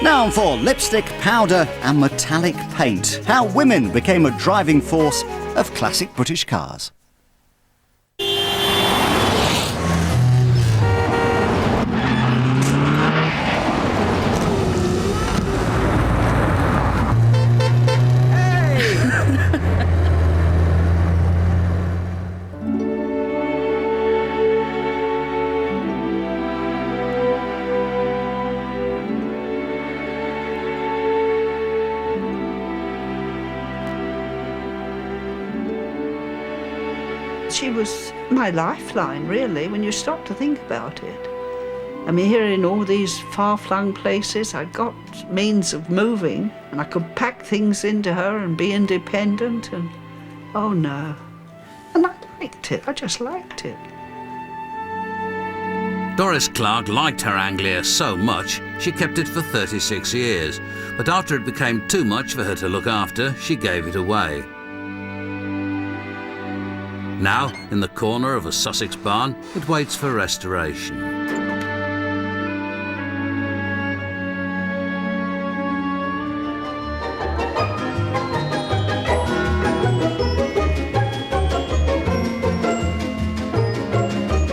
Now for lipstick, powder and metallic paint. How women became a driving force of classic British cars. She was my lifeline, really, when you stop to think about it. I mean, here in all these far-flung places, I got means of moving, and I could pack things into her and be independent, and oh no. And I liked it, I just liked it. Doris Clark liked her Anglia so much, she kept it for 36 years. But after it became too much for her to look after, she gave it away. Now, in the corner of a Sussex barn, it waits for restoration.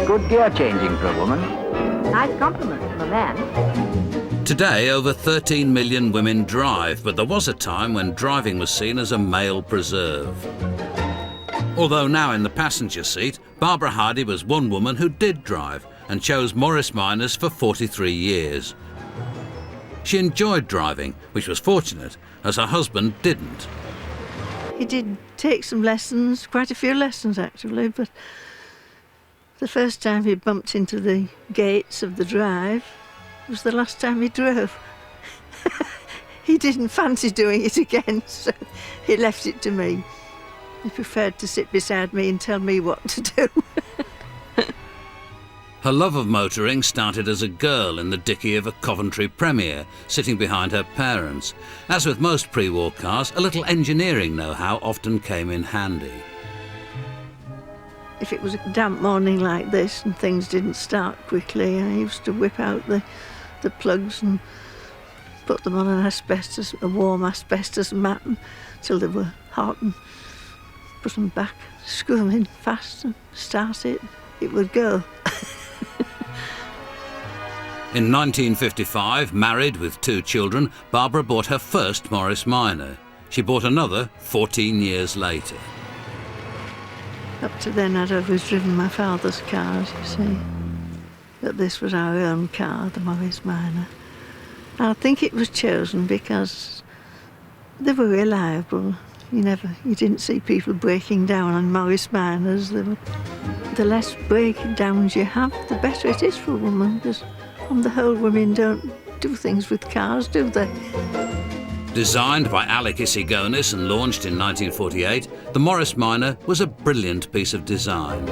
Good gear changing for a woman. Nice compliment from a man. Today, over 13 million women drive, but there was a time when driving was seen as a male preserve. Although now in the passenger seat, Barbara Hardy was one woman who did drive and chose Morris Minors for 43 years. She enjoyed driving, which was fortunate, as her husband didn't. He did take some lessons, quite a few lessons actually, but the first time he bumped into the gates of the drive was the last time he drove. He didn't fancy doing it again, so he left it to me. He preferred to sit beside me and tell me what to do. Her love of motoring started as a girl in the dicky of a Coventry Premier, sitting behind her parents. As with most pre-war cars, a little engineering know-how often came in handy. If it was a damp morning like this and things didn't start quickly, I used to whip out the plugs and put them on a warm asbestos mat until they were hot, and put them back, screw them in fast and start it. It would go. In 1955, married with 2 children, Barbara bought her first Morris Minor. She bought another 14 years later. Up to then I'd always driven my father's cars, you see. But this was our own car, the Morris Minor. I think it was chosen because they were reliable. You didn't see people breaking down on Morris Minors. The less breakdowns you have, the better it is for a woman, because on the whole, women don't do things with cars, do they? Designed by Alec Issigonis and launched in 1948, the Morris Minor was a brilliant piece of design.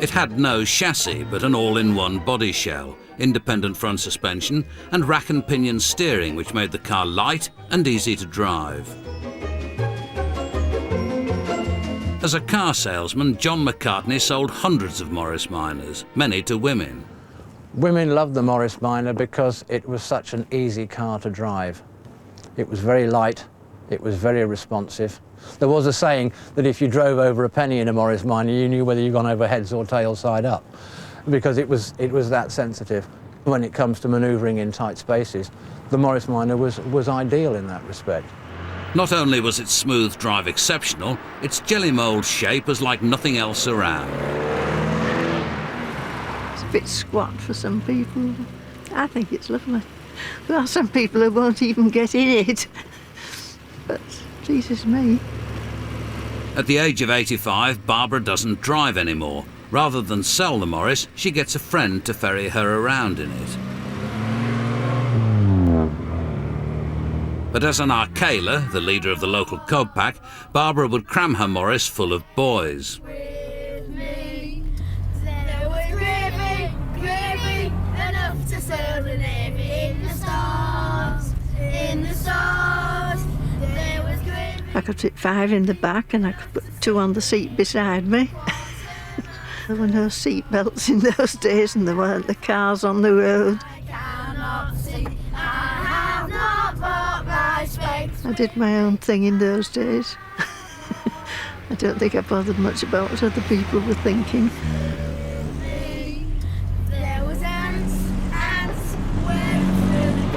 It had no chassis, but an all-in-one body shell, independent front suspension and rack and pinion steering, which made the car light and easy to drive. As a car salesman, John McCartney sold hundreds of Morris Minors, many to women. Women loved the Morris Minor because it was such an easy car to drive. It was very light, it was very responsive. There was a saying that if you drove over a penny in a Morris Minor, you knew whether you'd gone over heads or tail side up, because it was that sensitive. When it comes to manoeuvring in tight spaces, the Morris Minor was ideal in that respect. Not only was its smooth drive exceptional, its jelly mould shape was like nothing else around. It's a bit squat for some people. I think it's lovely. There are some people who won't even get in it, but it pleases me. At the age of 85, Barbara doesn't drive anymore. Rather than sell the Morris, she gets a friend to ferry her around in it. But as an Arcala, the leader of the local cob pack, Barbara would cram her Morris full of boys. With me, there was gravy, enough to sail the navy in the stars, there was gravy. I could fit 5 in the back and I could put 2 on the seat beside me. There were no seat belts in those days and there weren't the cars on the road. I cannot see, I have not bought my specs. I did my own thing in those days. I don't think I bothered much about what other people were thinking. There was ants went through the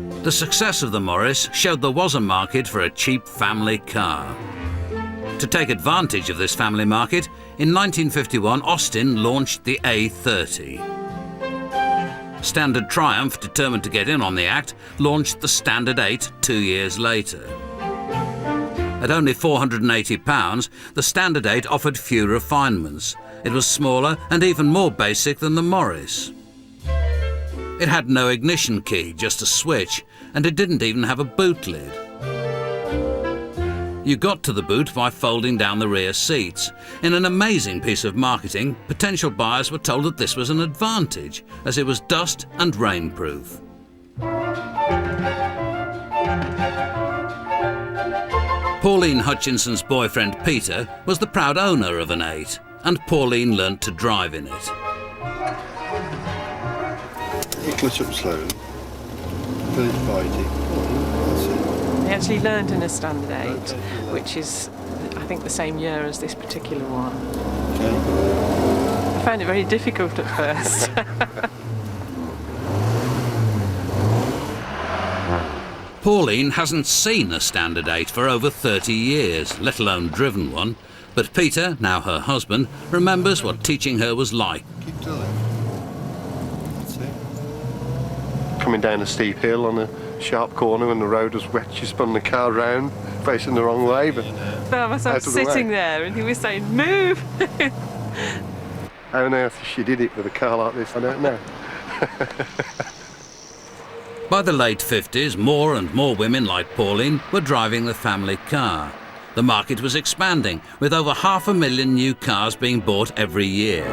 pants. The success of the Morris showed there was a market for a cheap family car. To take advantage of this family market, in 1951 Austin launched the A30. Standard Triumph, determined to get in on the act, launched the Standard 8 2 years later. At only £480, the Standard 8 offered few refinements. It was smaller and even more basic than the Morris. It had no ignition key, just a switch, and it didn't even have a boot lid. You got to the boot by folding down the rear seats. In an amazing piece of marketing, potential buyers were told that this was an advantage, as it was dust and rainproof. Pauline Hutchinson's boyfriend Peter was the proud owner of an 8, and Pauline learnt to drive in it. You clutch up slowly, very fighting. That's it. I actually learned in a Standard 8, which is, I think, the same year as this particular one. Okay. I found it very difficult at first. Pauline hasn't seen a Standard 8 for over 30 years, let alone driven one, but Peter, now her husband, remembers what teaching her was like. Keep to the left. That's it. Coming down a steep hill on a sharp corner when the road was wet, she spun the car round, facing the wrong way, but I found myself sitting there and he was saying, "Move!" How on earth she did it with a car like this, I don't know. By the late 50s, more and more women like Pauline were driving the family car. The market was expanding, with over 500,000 new cars being bought every year.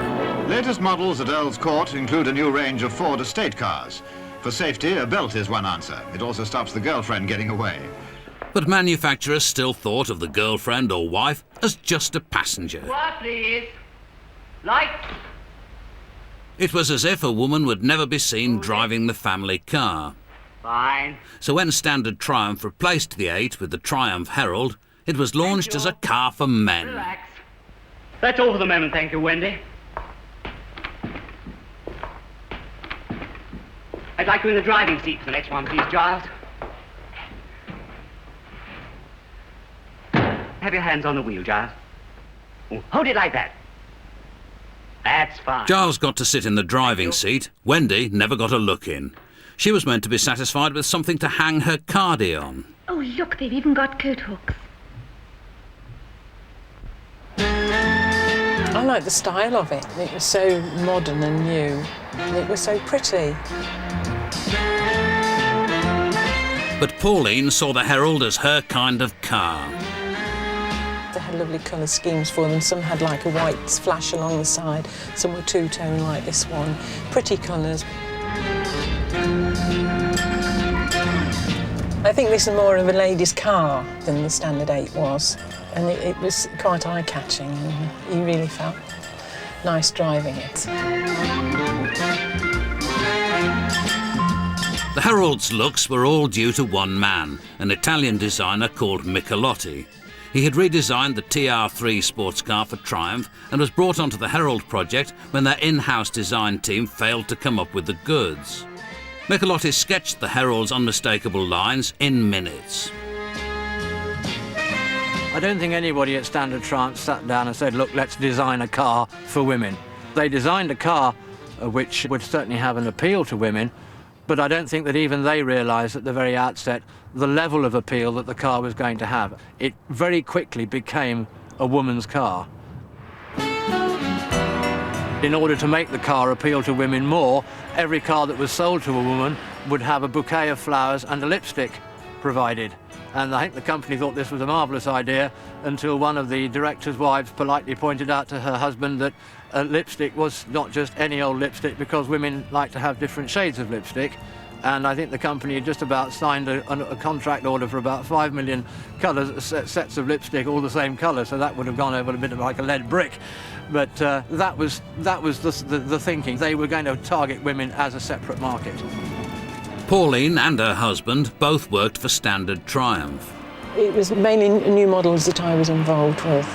Latest models at Earl's Court include a new range of Ford estate cars. For safety, a belt is one answer. It also stops the girlfriend getting away. But manufacturers still thought of the girlfriend or wife as just a passenger. Quiet, please. Light. It was as if a woman would never be seen driving the family car. Fine. So when Standard Triumph replaced the 8 with the Triumph Herald, it was launched as a car for men. Relax. That's all for the moment, thank you, Wendy. I'd like you in the driving seat for the next one, please, Giles. Have your hands on the wheel, Giles. Oh, hold it like that. That's fine. Giles got to sit in the driving seat. Wendy never got a look in. She was meant to be satisfied with something to hang her cardie on. Oh, look, they've even got coat hooks. I like the style of it. It was so modern and new. And it was so pretty. But Pauline saw the Herald as her kind of car. They had lovely colour schemes for them. Some had like a white flash along the side. Some were two-tone like this one. Pretty colours. I think this is more of a lady's car than the Standard 8 was. And it was quite eye-catching and you really felt nice driving it. The Herald's looks were all due to one man, an Italian designer called Michelotti. He had redesigned the TR3 sports car for Triumph and was brought onto the Herald project when their in-house design team failed to come up with the goods. Michelotti sketched the Herald's unmistakable lines in minutes. I don't think anybody at Standard Triumph sat down and said, look, let's design a car for women. They designed a car which would certainly have an appeal to women, but I don't think that even they realised at the very outset the level of appeal that the car was going to have. It very quickly became a woman's car. In order to make the car appeal to women more, every car that was sold to a woman would have a bouquet of flowers and a lipstick provided. And I think the company thought this was a marvellous idea until one of the director's wives politely pointed out to her husband that lipstick was not just any old lipstick, because women like to have different shades of lipstick, and I think the company had just about signed a contract order for about 5 million colours, sets of lipstick, all the same colour, so that would have gone over a bit like a lead brick. But that was the thinking. They were going to target women as a separate market. Pauline and her husband both worked for Standard Triumph. It was mainly new models that I was involved with.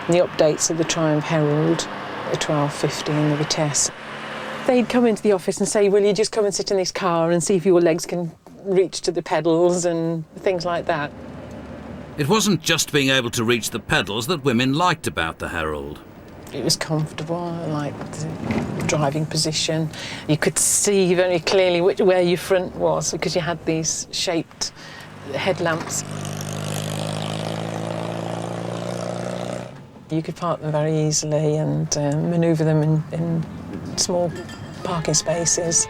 The updates of the Triumph Herald, the 1250 and the Vitesse. They'd come into the office and say, will you just come and sit in this car and see if your legs can reach to the pedals and things like that. It wasn't just being able to reach the pedals that women liked about the Herald. It was comfortable, I liked the driving position. You could see very clearly where your front was because you had these shaped headlamps. You could park them very easily and manoeuvre them in small parking spaces.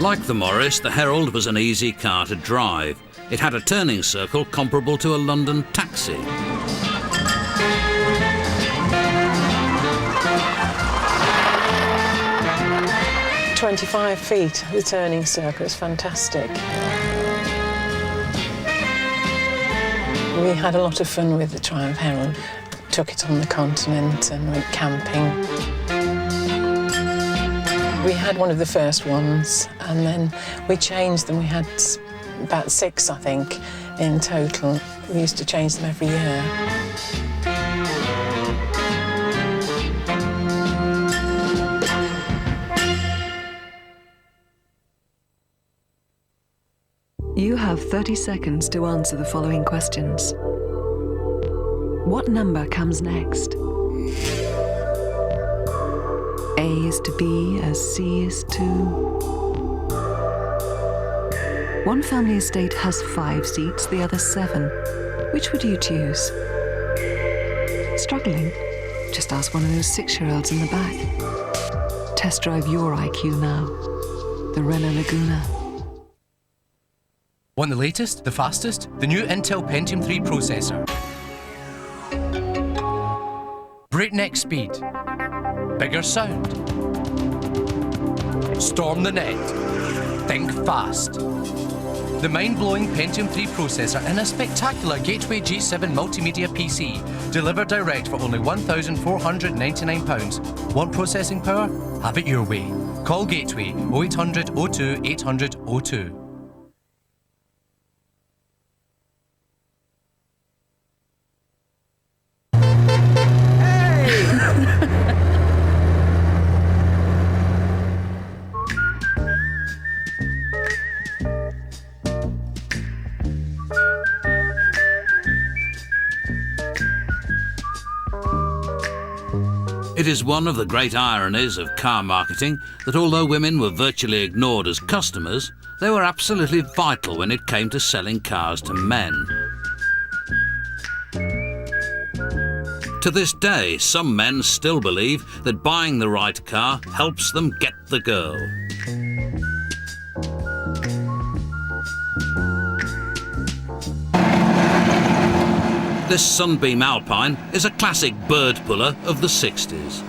Like the Morris, the Herald was an easy car to drive. It had a turning circle comparable to a London taxi. "25 feet, the turning circle, is fantastic. We had a lot of fun with the Triumph Herald. Took it on the continent and went camping. We had one of the first ones and then we changed them. We had about 6, I think, in total. We used to change them every year. You have 30 seconds to answer the following questions. What number comes next? A is to B as C is to... One family estate has 5 seats, the other 7. Which would you choose? Struggling? Just ask one of those 6-year-olds in the back. Test drive your IQ now. The Renault Laguna. Want the latest, the fastest? The new Intel Pentium 3 processor. Breakneck speed. Bigger sound. Storm the net. Think fast. The mind-blowing Pentium 3 processor in a spectacular Gateway G7 multimedia PC, delivered direct for only £1,499. Want processing power? Have it your way. Call Gateway 0800 02 800 02. It is one of the great ironies of car marketing that although women were virtually ignored as customers, they were absolutely vital when it came to selling cars to men. To this day, some men still believe that buying the right car helps them get the girl. This Sunbeam Alpine is a classic bird puller of the 60s.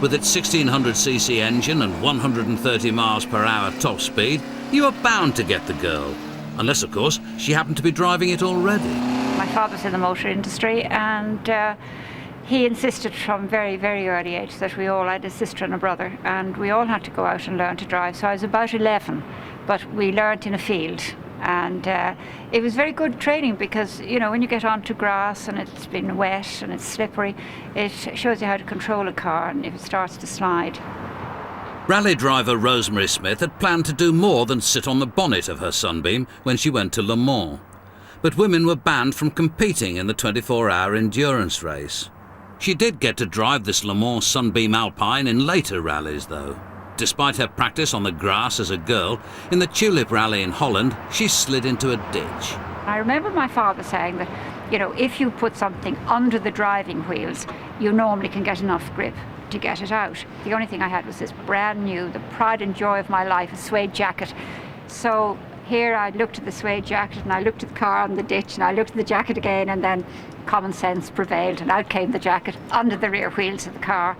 With its 1600cc engine and 130 miles per hour top speed, you are bound to get the girl. Unless, of course, she happened to be driving it already. My father's in the motor industry and he insisted from very, very early age that we all had a sister and a brother and we all had to go out and learn to drive. So I was about 11, but we learnt in a field. And it was very good training because, you know, when you get onto grass and it's been wet and it's slippery, it shows you how to control a car and if it starts to slide. Rally driver Rosemary Smith had planned to do more than sit on the bonnet of her Sunbeam when she went to Le Mans. But women were banned from competing in the 24-hour endurance race. She did get to drive this Le Mans Sunbeam Alpine in later rallies, though. Despite her practice on the grass as a girl, in the Tulip Rally in Holland, she slid into a ditch. I remember my father saying that, you know, if you put something under the driving wheels, you normally can get enough grip to get it out. The only thing I had was this brand new, the pride and joy of my life, a suede jacket. So here I looked at the suede jacket and I looked at the car on the ditch and I looked at the jacket again and then common sense prevailed, and out came the jacket under the rear wheels of the car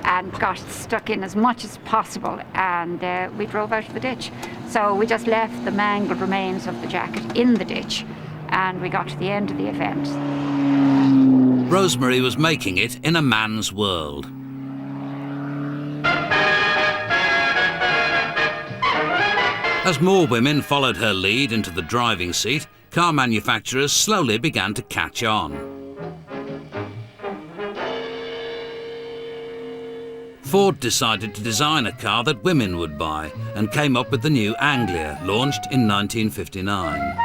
and got stuck in as much as possible, and we drove out of the ditch. So we just left the mangled remains of the jacket in the ditch, and we got to the end of the event. Rosemary was making it in a man's world. As more women followed her lead into the driving seat, car manufacturers slowly began to catch on. Ford decided to design a car that women would buy and came up with the new Anglia, launched in 1959.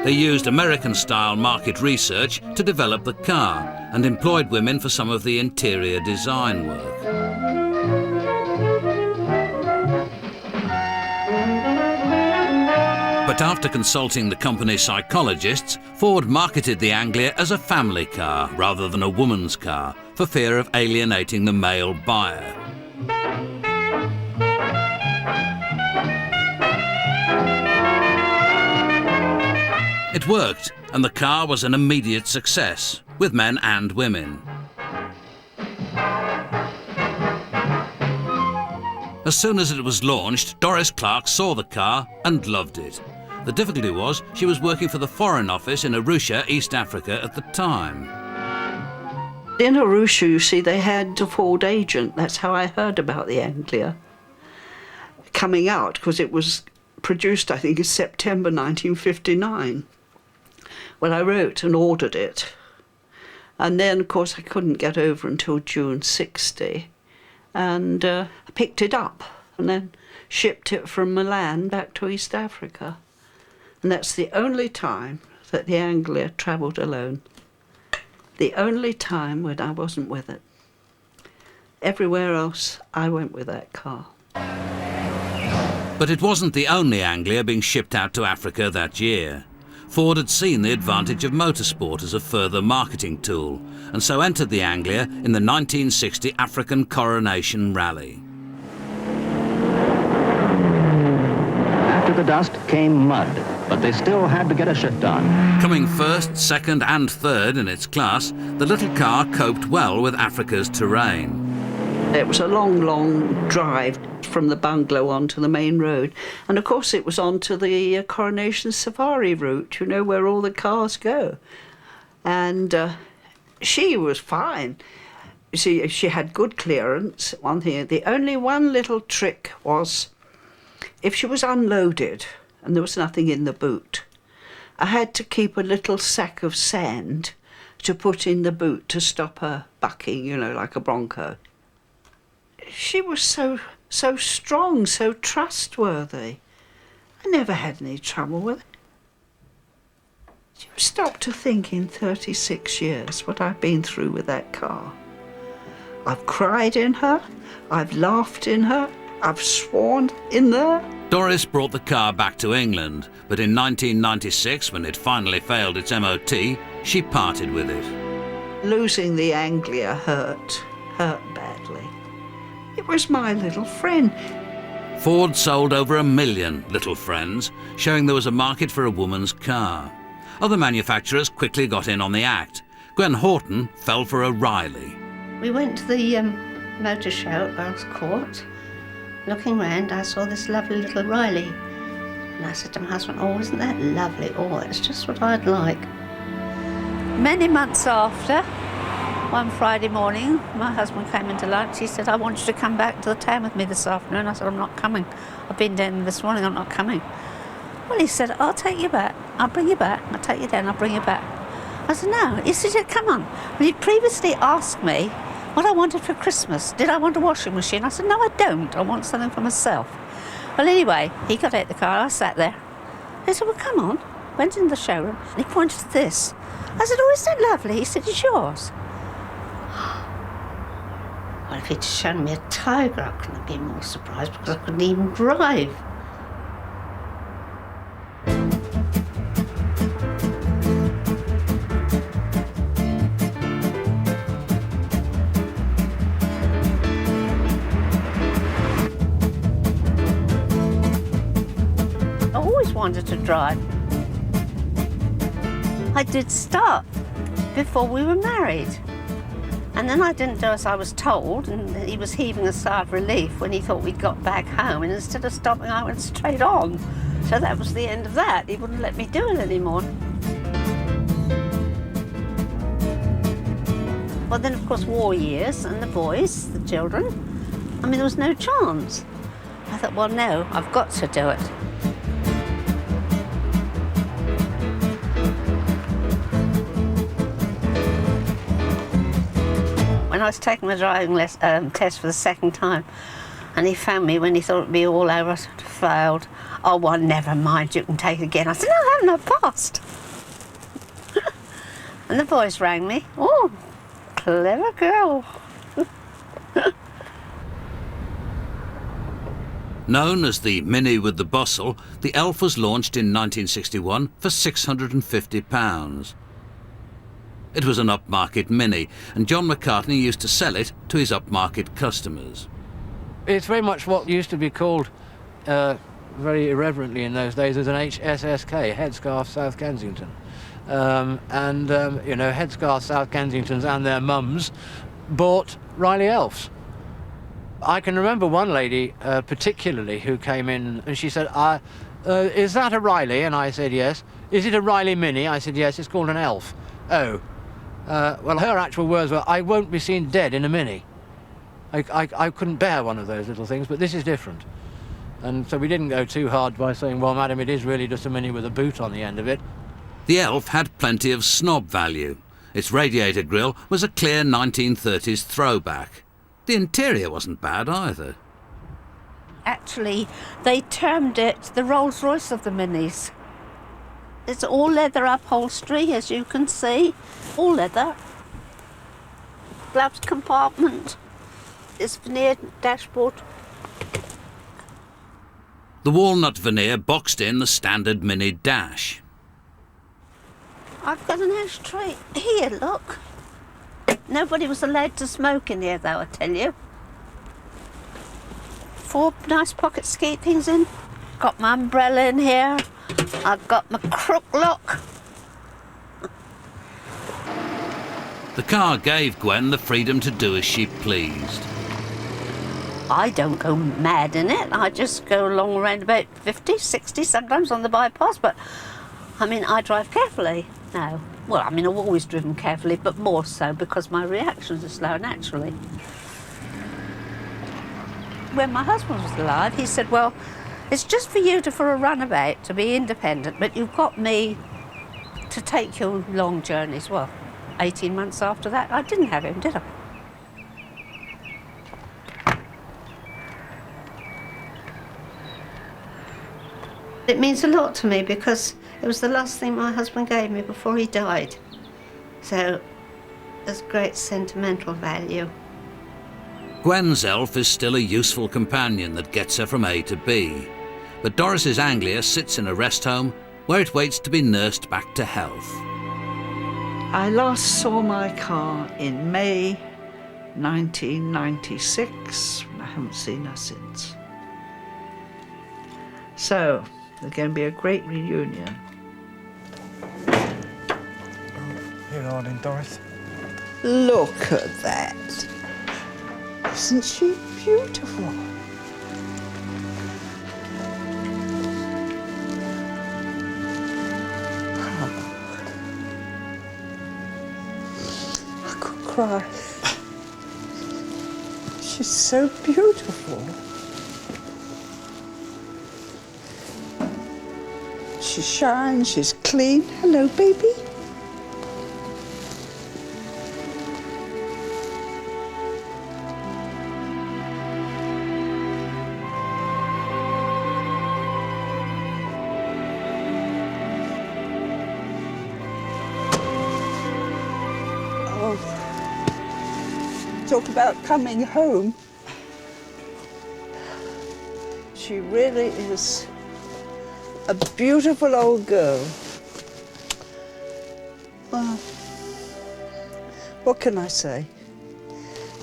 They used American-style market research to develop the car and employed women for some of the interior design work. But after consulting the company's psychologists, Ford marketed the Anglia as a family car rather than a woman's car, for fear of alienating the male buyer. It worked, and the car was an immediate success, with men and women. As soon as it was launched, Doris Clark saw the car and loved it. The difficulty was she was working for the Foreign Office in Arusha, East Africa at the time. In Arusha, you see, they had a Ford agent. That's how I heard about the Anglia coming out, because it was produced, I think, in September 1959. Well, I wrote and ordered it. And then, of course, I couldn't get over until June 60. And I picked it up and then shipped it from Milan back to East Africa. And that's the only time that the Anglia travelled alone. The only time when I wasn't with it. Everywhere else, I went with that car. But it wasn't the only Anglia being shipped out to Africa that year. Ford had seen the advantage of motorsport as a further marketing tool, and so entered the Anglia in the 1960 African Coronation Rally. After the dust came mud, but they still had to get a shift on. Coming first, second and third in its class, the little car coped well with Africa's terrain. It was a long, long drive from the bungalow onto the main road. And of course it was onto the Coronation Safari route, you know, where all the cars go. And she was fine. You see, she had good clearance, one thing. The only one little trick was, if she was unloaded and there was nothing in the boot, I had to keep a little sack of sand to put in the boot to stop her bucking, you know, like a bronco. She was so strong, so trustworthy. I never had any trouble with it. You stop to think in 36 years what I've been through with that car. I've cried in her, I've laughed in her, I've sworn in there. Doris brought the car back to England, but in 1996, when it finally failed its MOT, she parted with it. Losing the Anglia hurt badly. It was my little friend. Ford sold over 1 million little friends, showing there was a market for a woman's car. Other manufacturers quickly got in on the act. Gwen Horton fell for a Riley. We went to the motor show at Earl's Court. Looking round, I saw this lovely little Riley. And I said to my husband, oh, isn't that lovely? Oh, it's just what I'd like. Many months after, one Friday morning, my husband came into lunch. He said, I want you to come back to the town with me this afternoon. I said, I'm not coming. I've been down this morning, I'm not coming. Well, he said, I'll take you back. I'll bring you back. I'll take you down, I'll bring you back. I said, no. He said, yeah, come on. And he'd previously asked me what I wanted for Christmas. Did I want a washing machine? I said, no, I don't. I want something for myself. Well, anyway, he got out the car. I sat there. He said, well, come on. Went in the showroom, and he pointed to this. I said, oh, isn't it lovely? He said, it's yours. Well, if he'd shown me a Tiger, I couldn't have been more surprised because I couldn't even drive. wanted to drive. I did start before we were married. And then I didn't do as I was told, and he was heaving a sigh of relief when he thought we'd got back home, and instead of stopping, I went straight on. So that was the end of that. He wouldn't let me do it anymore. Well, then, of course, war years, and the boys, the children. I mean, there was no chance. I thought, well, no, I've got to do it. When I was taking my driving test for the second time, and he found me when he thought it'd be all over, I sort of failed. Oh, well, never mind, you can take it again. I said, no, I haven't, I've passed. And the boys rang me. Oh, clever girl. Known as the Mini with the Bustle, the Elf was launched in 1961 for £650. It was an upmarket Mini, and John McCartney used to sell it to his upmarket customers. It's very much what used to be called, very irreverently in those days, as an HSSK, Headscarf South Kensington. You know, Headscarf South Kensingtons and their mums bought Riley Elfs. I can remember one lady particularly who came in and she said, is that a Riley? And I said, yes. Is it a Riley Mini? I said, yes, it's called an Elf. Oh. Well, her actual words were, I won't be seen dead in a Mini. I couldn't bear one of those little things, but this is different. And so we didn't go too hard by saying, well, madam, it is really just a Mini with a boot on the end of it. The Elf had plenty of snob value. Its radiator grille was a clear 1930s throwback. The interior wasn't bad either. Actually, they termed it the Rolls-Royce of the Minis. It's all leather upholstery, as you can see. All leather. Gloves compartment. It's veneered dashboard. The walnut veneer boxed in the standard Mini dash. I've got an ashtray here, look. Nobody was allowed to smoke in here, though, I tell you. 4 nice pockets to keep things in. Got my umbrella in here. I've got my crook lock. The car gave Gwen the freedom to do as she pleased. I don't go mad in it. I just go along around about 50, 60, sometimes on the bypass, but I mean, I drive carefully now. Well, I mean, I've always driven carefully, but more so because my reactions are slow naturally. When my husband was alive, he said, well, it's just for you for a runabout, to be independent, but you've got me to take you long journeys. Well, 18 months after that, I didn't have him, did I? It means a lot to me because it was the last thing my husband gave me before he died. So there's great sentimental value. Gwen's Elf is still a useful companion that gets her from A to B. But Doris's Anglia sits in a rest home where it waits to be nursed back to health. I last saw my car in May 1996, and I haven't seen her since. So, there's going to be a great reunion. Here are then, Doris. Look at that. Isn't she beautiful? I could cry. She's so beautiful. She shines, she's clean. Hello, baby. Talk about coming home. She really is a beautiful old girl. Well, what can I say?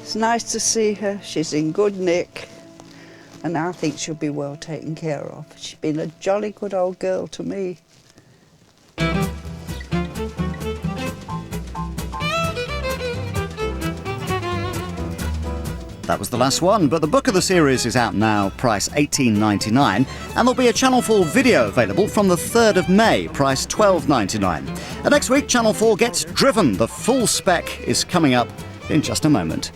It's nice to see her. She's in good nick. And I think she'll be well taken care of. She's been a jolly good old girl to me. That was the last one, but the book of the series is out now, price $18.99, and there'll be a Channel 4 video available from the 3rd of May, price $12.99. And next week, Channel 4 gets Driven. The full spec is coming up in just a moment.